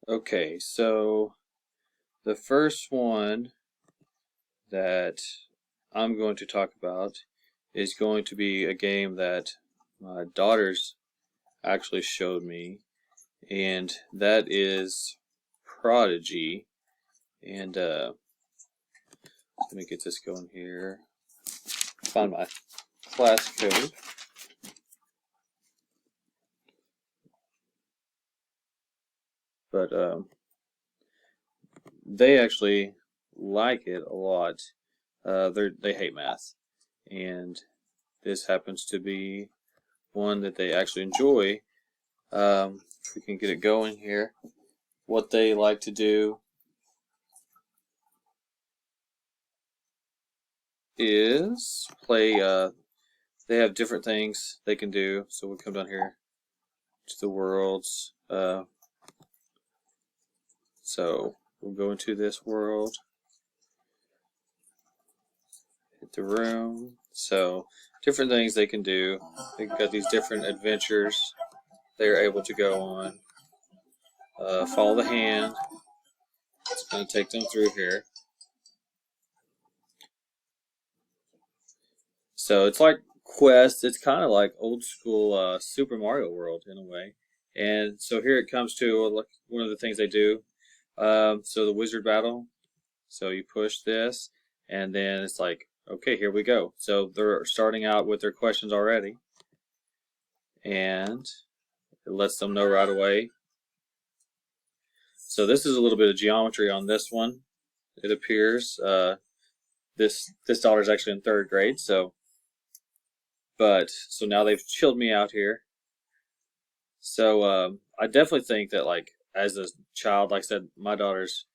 Okay, so the first one that I'm going to talk about is going to be a game that my daughters actually showed me, and that is Prodigy. And let me get this going here. Find my class code. But they actually like it a lot. They hate math, and this happens to be one that they actually enjoy. If we can get it going here, what they like to do is play. They have different things they can do. So we'll come down here to the worlds. So we'll go into this world, hit the room. So different things they can do. They've got these different adventures they're able to go on. Follow the hand. It's going to take them through here. So it's like Quest. It's kind of like old school Super Mario World in a way. And so here it comes to one of the things they do. So the wizard battle. So you push this, and then it's like, okay, here we go. So they're starting out with their questions already, and it lets them know right away. So this is a little bit of geometry on this one. It appears this daughter is actually in third grade, so now they've chilled me out here. So I definitely think that like as a child, like I said, my daughters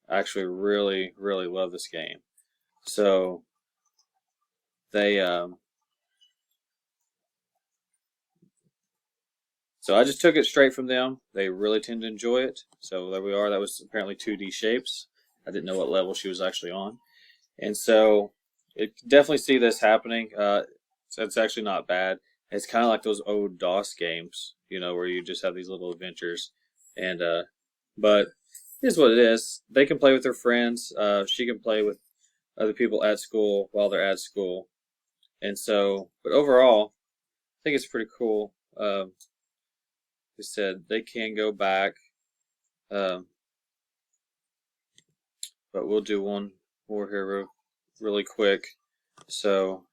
actually really love this game. So they so I just took it straight from them. They really tend to enjoy it. So there we are. That was apparently 2D shapes. I didn't know what level she was actually on, and so it definitely see this happening. So it's actually not bad. It's kind of like those old DOS games, where you just have these little adventures, and but it is what it is. They can play with their friends. She can play with other people at school while they're at school, and so. But overall, I think it's pretty cool. They said they can go back, um, but we'll do one more here really quick. So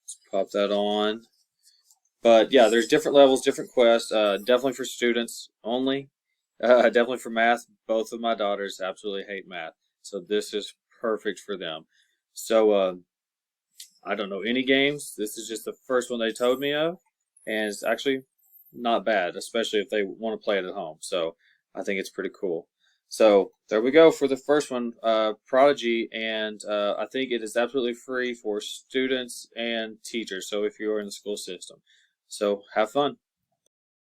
let's pop that on. But yeah, there's different levels, different quests. Definitely for students only. Definitely for math. Both of my daughters absolutely hate math, so this is perfect for them. So I don't know any games. This is just the first one they told me of, and it's actually not bad, especially if they want to play it at home. So I think it's pretty cool. So there we go for the first one, Prodigy, and I think it is absolutely free for students and teachers. So if you're in the school system, so have fun.